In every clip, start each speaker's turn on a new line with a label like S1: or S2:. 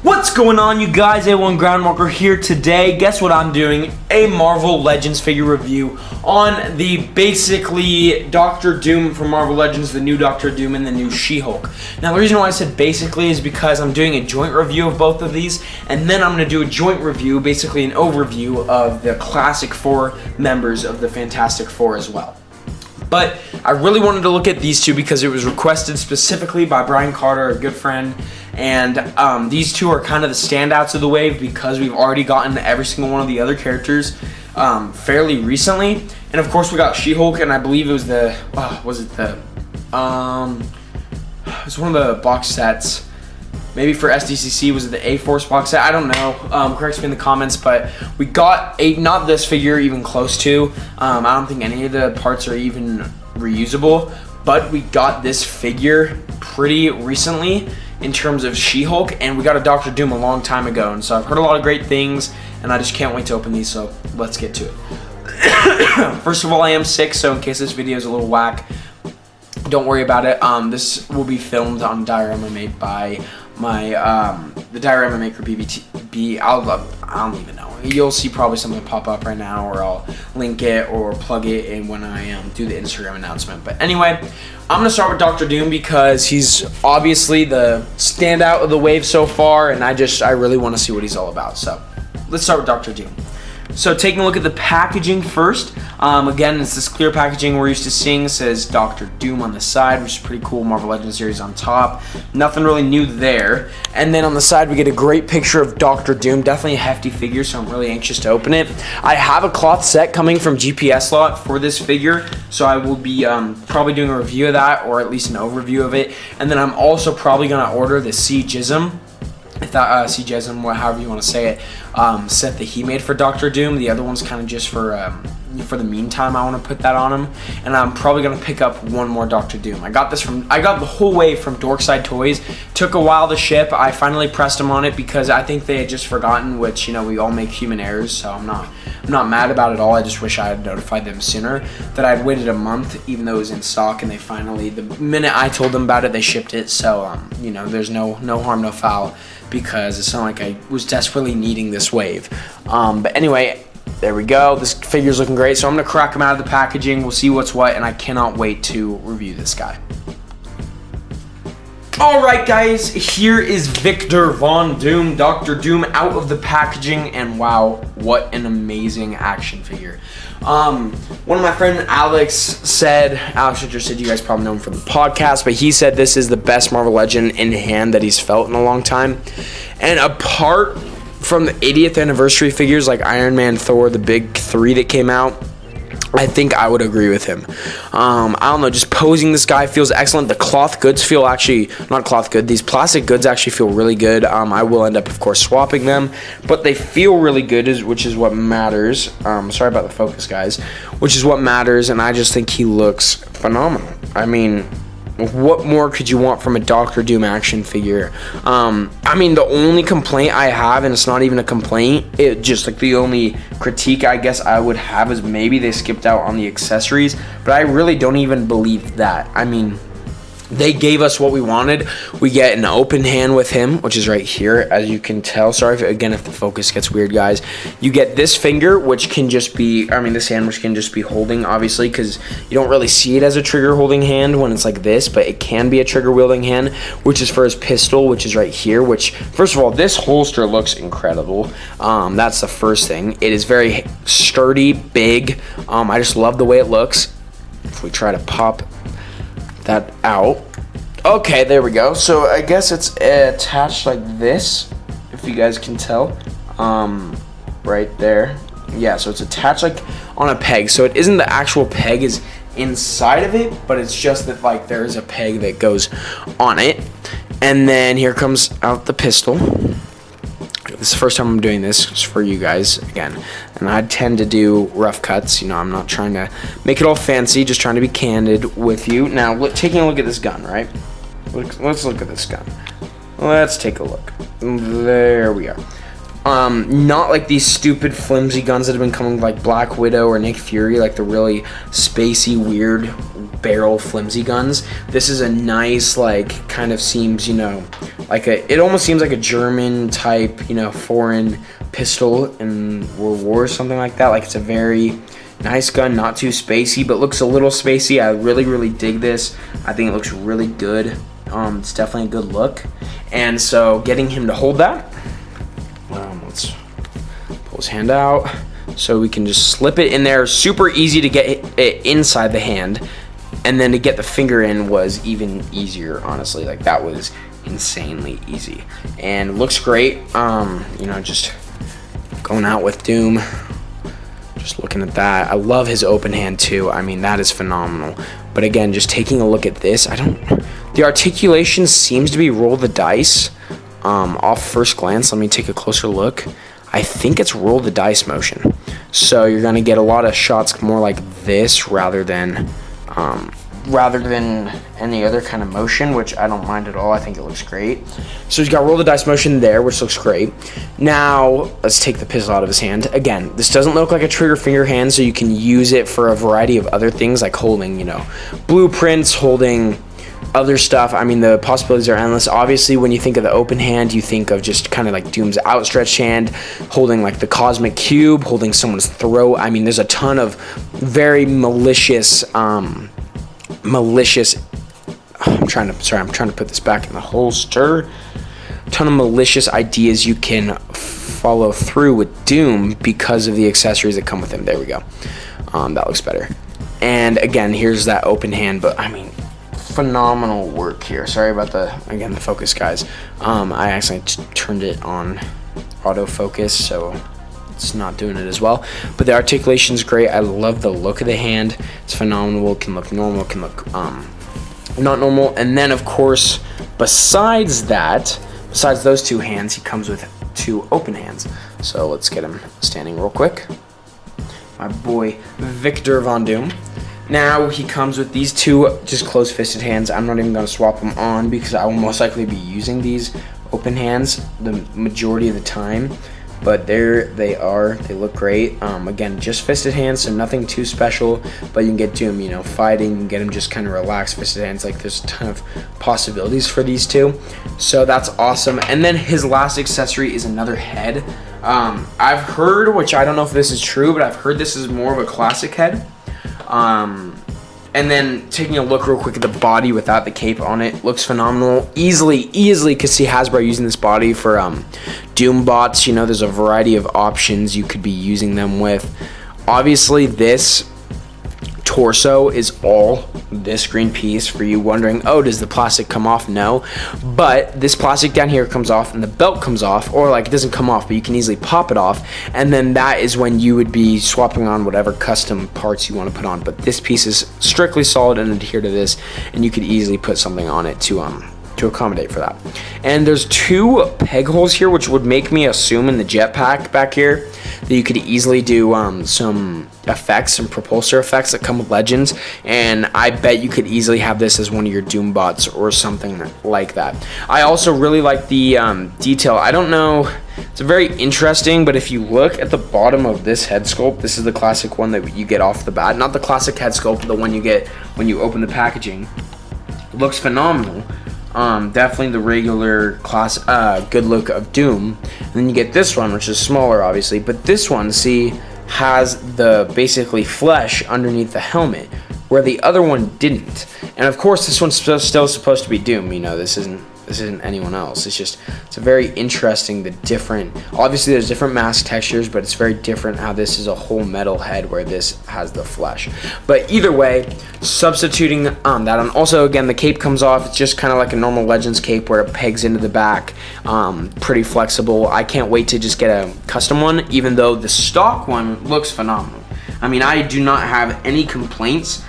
S1: What's going on, you guys? Awan Groundwalker here today. Guess what I'm doing? A Marvel Legends figure review on the basically Doctor Doom from Marvel Legends, the new Doctor Doom and the new She-Hulk. Now the reason why I said basically is because I'm doing a joint review of both of these, and then I'm going to do a joint review, basically an overview of the classic four members of the Fantastic Four as well. But I really wanted to look at these two because it was requested specifically by Brian Carter, a good friend, and these two are kind of the standouts of the wave because we've already gotten every single one of the other characters fairly recently. And of course we got She-Hulk, and I believe it was the, it was one of the box sets. Maybe for SDCC, was it the A-Force box set? I don't know. Correct me in the comments, but we got not this figure even close to. I don't think any of the parts are even reusable, but we got this figure pretty recently in terms of She-Hulk, and we got a Doctor Doom a long time ago, and so I've heard a lot of great things, and I just can't wait to open these, so let's get to it. First of all, I am sick, so in case this video is a little whack, don't worry about it. This will be filmed on diorama made by my the diorama maker BBT. I don't even know. You'll see probably something pop up right now, or I'll link it or plug it in when I do the Instagram announcement. But anyway, I'm gonna start with Doctor Doom because he's obviously the standout of the wave so far, and I really want to see what he's all about. So let's start with Doctor Doom. So taking a look at the packaging first, again, it's this clear packaging we're used to seeing. It says Doctor Doom on the side, which is pretty cool. Marvel Legends series on top. Nothing really new there. And then on the side, we get a great picture of Doctor Doom. Definitely a hefty figure, so I'm really anxious to open it. I have a cloth set coming from GPS Lot for this figure, so I will be probably doing a review of that, or at least an overview of it. And then I'm also probably going to order the C-Jism. If that C-Jism, however you want to say it, set that he made for Doctor Doom. The other one's kind of just for the meantime. I want to put that on him, and I'm probably gonna pick up one more Doctor Doom. I got the whole wave from Dorkside Toys. Took a while to ship. I finally pressed them on it because I think they had just forgotten, which, you know, we all make human errors, so I'm not mad about it all. I just wish I had notified them sooner that I'd waited a month, even though it was in stock, and they finally, the minute I told them about it, they shipped it. So you know, there's no harm, no foul, because it's not like I was desperately needing this wave. But anyway, there we go. This figure's looking great, so I'm gonna crack him out of the packaging. We'll see what's what, and I cannot wait to review this guy. Alright guys, here is Victor Von Doom, Doctor Doom, out of the packaging, and wow, what an amazing action figure. One of my friend Alex just said, you guys probably know him from the podcast, but he said this is the best Marvel Legend in hand that he's felt in a long time. And apart from the 80th anniversary figures like Iron Man, Thor, the big three that came out, I think I would agree with him. I don't know, just posing this guy feels excellent. The cloth goods feel these plastic goods actually feel really good. I will end up, of course, swapping them, but they feel really good, which is what matters. Sorry about the focus, guys. Which is what matters, and I just think he looks phenomenal. I mean, what more could you want from a Doctor Doom action figure? I mean, the only complaint I have, and it's not even a complaint, the only critique I guess I would have is maybe they skipped out on the accessories, but I really don't even believe that. I mean, they gave us what we wanted. We get an open hand with him, which is right here, as you can tell. Sorry if the focus gets weird, guys. You get this finger, which can just be, this hand, which can just be holding, obviously, because you don't really see it as a trigger holding hand when it's like this, but it can be a trigger wielding hand, which is for his pistol, which is right here, which, first of all, this holster looks incredible. That's the first thing. It is very sturdy, big. I just love the way it looks. If we try to pop that out. Okay, there we go. So I guess it's attached like this, if you guys can tell. Right there. Yeah, so it's attached like on a peg. So it isn't the actual peg is inside of it, but it's just that like there is a peg that goes on it. And then here comes out the pistol. This is the first time I'm doing this. It's for you guys again, and I tend to do rough cuts. You know, I'm not trying to make it all fancy, just trying to be candid with you. Now, taking a look at this gun, right? Let's look at this gun. Let's take a look. There we are. Not like these stupid flimsy guns that have been coming like Black Widow or Nick Fury, like the really spacey, weird barrel flimsy guns. This is a nice, like, kind of seems, you know, like it almost seems like a German type, you know, foreign pistol in World War or something like that. Like, it's a very nice gun, not too spacey, but looks a little spacey. I really dig this. I think it looks really good. It's definitely a good look. And so getting him to hold that, let's pull his hand out so we can just slip it in there. Super easy to get it inside the hand, and then to get the finger in was even easier, honestly. Like, that was insanely easy and looks great. You know, just going out with Doom, just looking at that. I love his open hand too. I mean, that is phenomenal. But again, just taking a look at this, the articulation seems to be roll the dice. Off first glance, let me take a closer look. I think it's roll the dice motion. So you're gonna get a lot of shots more like this rather than any other kind of motion, which I don't mind at all. I think it looks great. So he's got roll the dice motion there, which looks great. Now let's take the pistol out of his hand. Again, this doesn't look like a trigger finger hand, so you can use it for a variety of other things, like holding, you know, blueprints, holding other stuff. I mean, the possibilities are endless. Obviously, when you think of the open hand, you think of just kind of like Doom's outstretched hand, holding like the cosmic cube, holding someone's throat. I mean, there's a ton of very malicious I'm trying to put this back in the holster. A ton of malicious ideas you can follow through with Doom because of the accessories that come with him. There we go. That looks better. And again, here's that open hand, but I mean, phenomenal work here. Sorry about the focus, guys. I actually turned it on autofocus, so it's not doing it as well. But the articulation's great. I love the look of the hand. It's phenomenal. It can look normal, can look not normal. And then, of course, besides those two hands, he comes with two open hands. So let's get him standing real quick. My boy Victor Von Doom. Now he comes with these two just closed-fisted hands. I'm not even going to swap them on because I will most likely be using these open hands the majority of the time. But there they are. They look great. Again, just fisted hands, so nothing too special. But you can get Doom, you know, fighting. You can get him just kind of relaxed fisted hands. Like, there's a ton of possibilities for these two. So that's awesome. And then his last accessory is another head. I've heard, which I don't know if this is true, but I've heard this is more of a classic head. And then taking a look real quick at the body without the cape on it, looks phenomenal. Easily could see Hasbro using this body for Doom bots. You know, there's a variety of options you could be using them with. Obviously, this torso is all this green piece. For you wondering, oh, does the plastic come off? No, but this plastic down here comes off and the belt comes off, or like it doesn't come off, but you can easily pop it off, and then that is when you would be swapping on whatever custom parts you want to put on. But this piece is strictly solid and adhere to this, and you could easily put something on it to accommodate for that. And there's two peg holes here, which would make me assume in the jetpack back here that you could easily do some effects, some propulsor effects that come with Legends, and I bet you could easily have this as one of your Doom bots or something like that. I also really like the detail. I don't know, it's very interesting, but if you look at the bottom of this head sculpt, this is the classic one that you get off the bat, not the classic head sculpt, the one you get when you open the packaging. It looks phenomenal. Definitely the regular class, good look of Doom. And then you get this one, which is smaller, obviously, but this one, see, has the basically flesh underneath the helmet, where the other one didn't. And of course, this one's still supposed to be Doom. You know, this isn't anyone else. It's a very interesting, obviously there's different mask textures, but it's very different how this is a whole metal head where this has the flesh. But either way, substituting that on. Also, again, the cape comes off. It's just kind of like a normal Legends cape where it pegs into the back. Pretty flexible. I can't wait to just get a custom one, even though the stock one looks phenomenal. I mean, I do not have any complaints.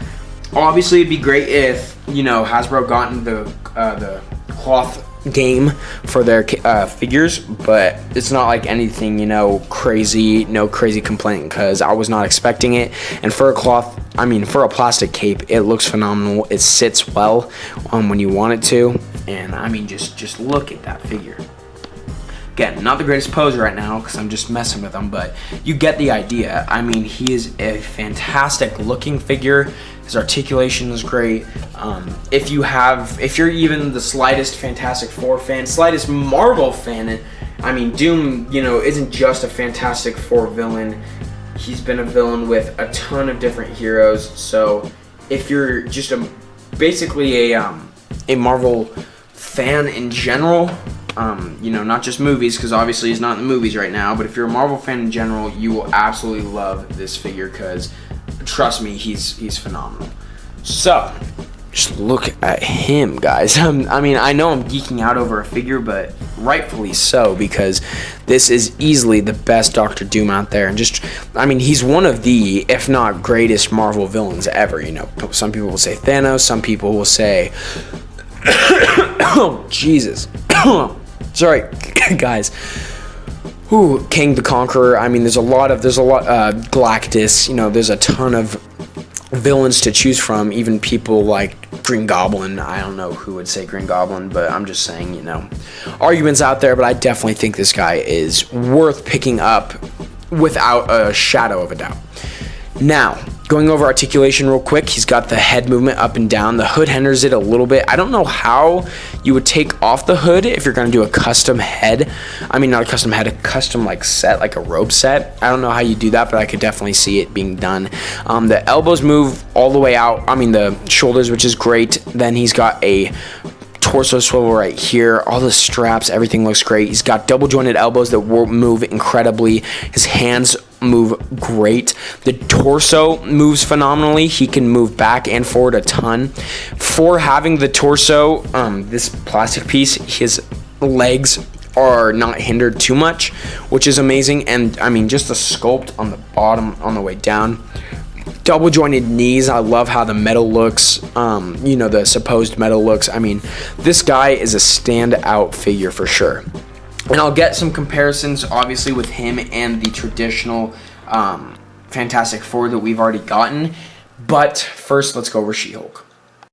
S1: Obviously, it'd be great if, you know, Hasbro got into the cloth game for their figures, but it's not like anything, you know, crazy, no crazy complaint, because I was not expecting it. And for a plastic cape, it looks phenomenal. It sits well when you want it to, and I mean, just look at that figure. Again, not the greatest pose right now because I'm just messing with him, but you get the idea. I mean, he is a fantastic looking figure. His articulation is great. If you're even the slightest Fantastic Four fan, slightest Marvel fan, I mean, Doom, you know, isn't just a Fantastic Four villain. He's been a villain with a ton of different heroes. So if you're just basically a Marvel fan in general, you know, not just movies, because obviously he's not in the movies right now, but if you're a Marvel fan in general, you will absolutely love this figure because, trust me, he's phenomenal. So, just look at him, guys. I mean, I know I'm geeking out over a figure, but rightfully so, because this is easily the best Doctor Doom out there. And just, I mean, he's one of the, if not greatest Marvel villains ever. You know, some people will say Thanos, some people will say, oh, Jesus. Sorry, guys. Ooh, King the Conqueror. I mean, there's a lot, Galactus, you know, there's a ton of villains to choose from, even people like Green Goblin. I don't know who would say Green Goblin, but I'm just saying, you know, arguments out there, but I definitely think this guy is worth picking up without a shadow of a doubt. Now, going over articulation real quick, he's got the head movement up and down. The hood hinders it a little bit. I don't know how you would take off the hood if you're going to do a custom head. I mean, not a custom head, a custom like set, like a robe set. I don't know how you do that, but I could definitely see it being done. The elbows move all the way out. I mean, the shoulders, which is great. Then he's got a torso swivel right here. All the straps, everything looks great. He's got double jointed elbows that will move incredibly. His hands move great. The torso moves phenomenally. He can move back and forward a ton. For having the torso, this plastic piece, his legs are not hindered too much, which is amazing. And I mean, just the sculpt on the bottom on the way down. Double jointed knees. I love how the metal looks, you know, the supposed metal looks. I mean, this guy is a standout figure for sure. And I'll get some comparisons, obviously, with him and the traditional Fantastic Four that we've already gotten. But first, let's go over She-Hulk.